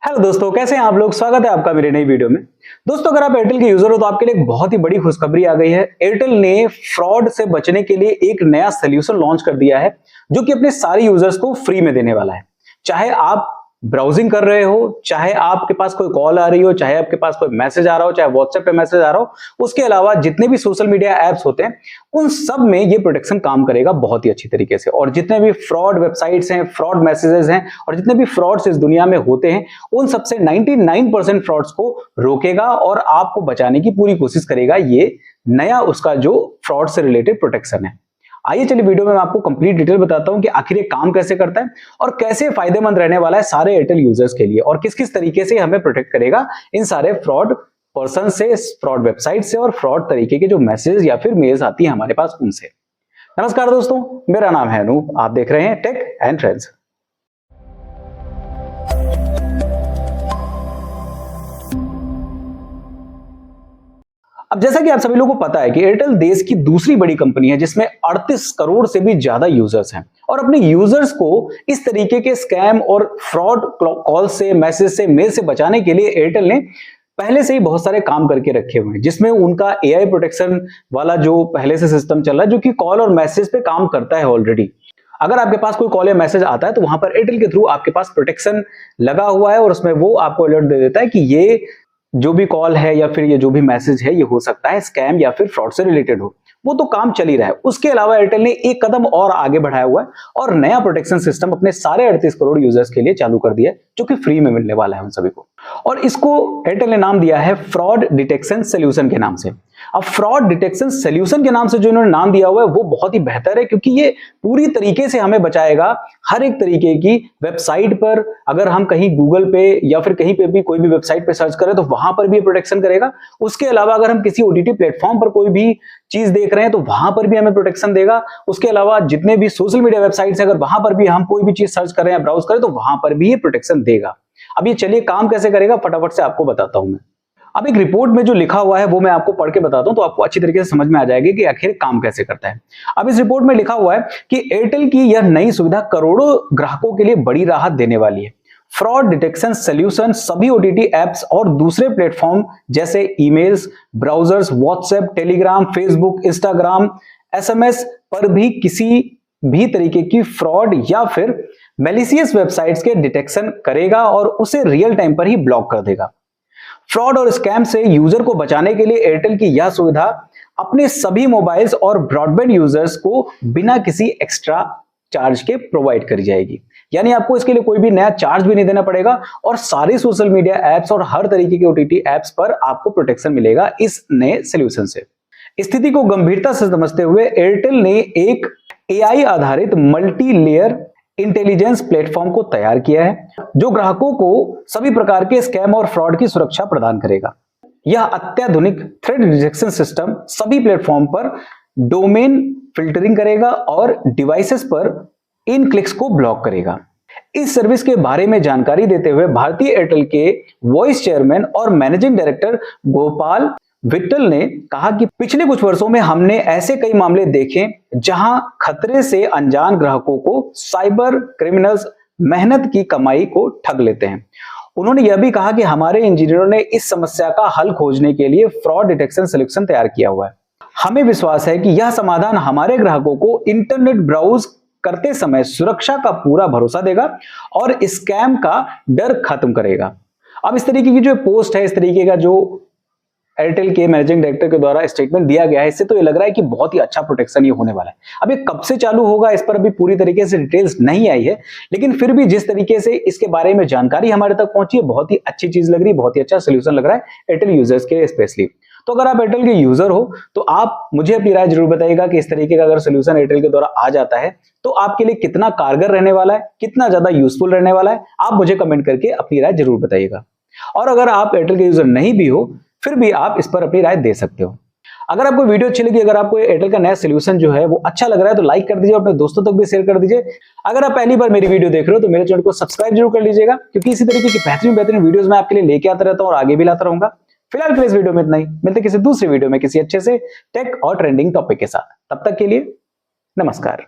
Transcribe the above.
Hello दोस्तों, कैसे हैं आप लोग। स्वागत है आपका मेरे नई वीडियो में। दोस्तों, अगर आप एयरटेल के यूजर हो तो आपके लिए एक बहुत ही बड़ी खुशखबरी आ गई है। एयरटेल ने फ्रॉड से बचने के लिए एक नया सोल्यूशन लॉन्च कर दिया है जो कि अपने सारे यूजर्स को फ्री में देने वाला है। चाहे आप ब्राउजिंग कर रहे हो, चाहे आपके पास कोई कॉल आ रही हो, चाहे आपके पास कोई मैसेज आ रहा हो, चाहे व्हाट्सएप पे मैसेज आ रहा हो, उसके अलावा जितने भी सोशल मीडिया एप्स होते हैं उन सब में ये प्रोटेक्शन काम करेगा बहुत ही अच्छी तरीके से। और जितने भी फ्रॉड वेबसाइट्स हैं, फ्रॉड मैसेजेस हैं और जितने भी फ्रॉड्स इस दुनिया में होते हैं उन सबसे 99% फ्रॉड्स को रोकेगा और आपको बचाने की पूरी कोशिश करेगा ये नया उसका जो फ्रॉड से रिलेटेड प्रोटेक्शन है। आइए चलिए वीडियो में मैं आपको कंप्लीट डिटेल बताता हूं कि आखिर ये काम कैसे करता है और कैसे फायदेमंद रहने वाला है सारे एयरटेल यूजर्स के लिए और किस किस तरीके से हमें प्रोटेक्ट करेगा इन सारे फ्रॉड पर्सन से, फ्रॉड वेबसाइट से और फ्रॉड तरीके के जो मैसेज या फिर मेल्स आती है हमारे पास उनसे। नमस्कार दोस्तों, मेरा नाम है अनूप, आप देख रहे हैं टेक एंड ट्रेंड्स। अब जैसा कि आप सभी लोगों को पता है कि एयरटेल देश की दूसरी बड़ी कंपनी है जिसमें 38 करोड़ से भी ज्यादा यूजर्स हैं और अपने यूजर्स को इस तरीके के स्कैम और फ्रॉड कॉल से, मैसेज से, मेल से बचाने के लिए एयरटेल ने पहले से ही बहुत सारे काम करके रखे हुए हैं, जिसमें उनका एआई प्रोटेक्शन वाला जो पहले से सिस्टम चल रहा है जो कि कॉल और मैसेज पे काम करता है ऑलरेडी। अगर आपके पास कोई कॉल या मैसेज आता है तो वहां पर एयरटेल के थ्रू आपके पास प्रोटेक्शन लगा हुआ है और उसमें वो आपको अलर्ट दे देता है कि ये जो भी कॉल है या फिर ये जो भी मैसेज है ये हो सकता है स्कैम या फिर फ्रॉड से रिलेटेड हो। वो तो काम चल ही रहा है। उसके अलावा एयरटेल ने एक कदम और आगे बढ़ाया हुआ है और नया प्रोटेक्शन सिस्टम अपने सारे 38 करोड़ यूजर्स के लिए चालू कर दिया है जो कि फ्री में मिलने वाला है उन सभी को। और इसको एयरटेल ने नाम दिया है फ्रॉड डिटेक्शन सोल्यूशन के नाम से। अब फ्रॉड डिटेक्शन सोल्यूशन के नाम से जो इन्होंने नाम दिया हुआ है वो बहुत ही बेहतर है क्योंकि ये पूरी तरीके से हमें बचाएगा हर एक तरीके की वेबसाइट पर। अगर हम कहीं गूगल पे या फिर कहीं पे भी कोई भी वेबसाइट पे सर्च करें तो वहां पर भी प्रोटेक्शन करेगा। उसके अलावा अगर हम किसी ओटीटी प्लेटफॉर्म पर कोई भी चीज देख रहे हैं तो वहां पर भी हमें प्रोटेक्शन देगा। उसके अलावा जितने भी सोशल मीडिया वेबसाइट्स हैं अगर वहां पर भी हम कोई भी चीज सर्च करें या ब्राउज करें तो वहां पर भी ये प्रोटेक्शन देगा। अब ये चलिए काम कैसे करेगा फटाफट से आपको बताता हूं मैं। अब एक रिपोर्ट में जो लिखा हुआ है वो मैं आपको पढ़ के बताता हूं तो आपको अच्छी तरीके से समझ में आ जाएगी कि आखिर काम कैसे करता है। अब इस रिपोर्ट में लिखा हुआ है कि एयरटेल की यह नई सुविधा करोड़ों ग्राहकों के लिए बड़ी राहत देने वाली है। फ्रॉड डिटेक्शन सोल्यूशन सभी ओटीटी एप्स और दूसरे प्लेटफॉर्म जैसे emails, browsers, WhatsApp, Telegram, Facebook, Instagram, SMS पर भी किसी भी तरीके की फ्रॉड या फिर मैलिशियस वेबसाइट्स के डिटेक्शन करेगा और उसे रियल टाइम पर ही ब्लॉक कर देगा। फ्रॉड और स्कैम से यूजर को बचाने के लिए एयरटेल की यह सुविधा अपने सभी मोबाइल्स और ब्रॉडबैंड यूजर्स को बिना किसी एक्स्ट्रा चार्ज के प्रोवाइड करी जाएगी। यानी आपको इसके लिए कोई भी नया चार्ज भी नहीं देना पड़ेगा और सारे सोशल मीडिया एप्स और हर तरीके के ओटीटी एप्स पर आपको प्रोटेक्शन मिलेगा इस नए सोल्यूशन से। स्थिति को गंभीरता से समझते हुए एयरटेल ने एक एआई आधारित मल्टी लेयर इंटेलिजेंस प्लेटफॉर्म को तैयार किया है जो ग्राहकों को सभी प्रकार के स्कैम और फ्रॉड की सुरक्षा प्रदान करेगा। यह अत्याधुनिक थ्रेट डिटेक्शन सिस्टम सभी प्लेटफॉर्म पर डोमेन फिल्टरिंग करेगा और डिवाइसेस पर इन क्लिक्स को ब्लॉक करेगा। इस सर्विस के बारे में जानकारी देते हुए भारतीय एयरटेल के वॉइस चेयरमैन और मैनेजिंग डायरेक्टर गोपाल विट्ठल ने कहा कि पिछले कुछ वर्षों में हमने ऐसे कई मामले देखे जहां खतरे से अनजान ग्राहकों को साइबर क्रिमिनल्स मेहनत की कमाई को ठग लेते हैं। उन्होंने यह भी कहा कि हमारे इंजीनियरों ने इस समस्या का हल खोजने के लिए फ्रॉड डिटेक्शन सोल्यूशन तैयार किया हुआ है। हमें विश्वास है कि यह समाधान हमारे ग्राहकों को इंटरनेट ब्राउज करते समय सुरक्षा का पूरा भरोसा देगा और स्कैम का डर खत्म करेगा। अब इस तरीके की जो पोस्ट है, इस तरीके का जो एयरटेल के मैनेजिंग डायरेक्टर के द्वारा स्टेटमेंट दिया गया है, इससे तो ये लग रहा है कि बहुत ही अच्छा प्रोटेक्शन ये होने वाला है। अब ये कब से चालू होगा इस पर अभी पूरी तरीके से डिटेल्स नहीं आई है, लेकिन फिर भी जिस तरीके से इसके बारे में जानकारी हमारे तक पहुंची है बहुत ही अच्छी चीज लग रही है, बहुत ही अच्छा सोल्यूशन लग रहा है एयरटेल यूजर्स के लिए स्पेशली। तो अगर आप एयरटेल के यूजर हो तो आप मुझे अपनी राय जरूर बताइएगा कि इस तरीके का अगर सोल्यूशन एयरटेल के द्वारा आ जाता है तो आपके लिए कितना कारगर रहने वाला है, कितना ज्यादा यूजफुल रहने वाला है, आप मुझे कमेंट करके अपनी राय जरूर बताइएगा। और अगर आप एयरटेल के यूजर नहीं भी हो फिर भी आप इस पर अपनी राय दे सकते हो। अगर आपको वीडियो अच्छी लगी, अगर आपको एयरटेल का नया सोल्यूशन जो है वो अच्छा लग रहा है तो लाइक कर दीजिए और अपने दोस्तों तक भी शेयर कर दीजिए। अगर आप पहली बार मेरी वीडियो देख रहे हो तो मेरे चैनल को सब्सक्राइब जरूर कर लीजिएगा क्योंकि इसी तरीके की बेहतरीन वीडियोस मैं आपके लिए लेके आता रहता हूं और आगे भी लाता रहूंगा। फिलहाल के लिए इस वीडियो में इतना ही, मिलते किसी दूसरी वीडियो में किसी अच्छे से टेक और ट्रेंडिंग टॉपिक के साथ। तब तक के लिए नमस्कार।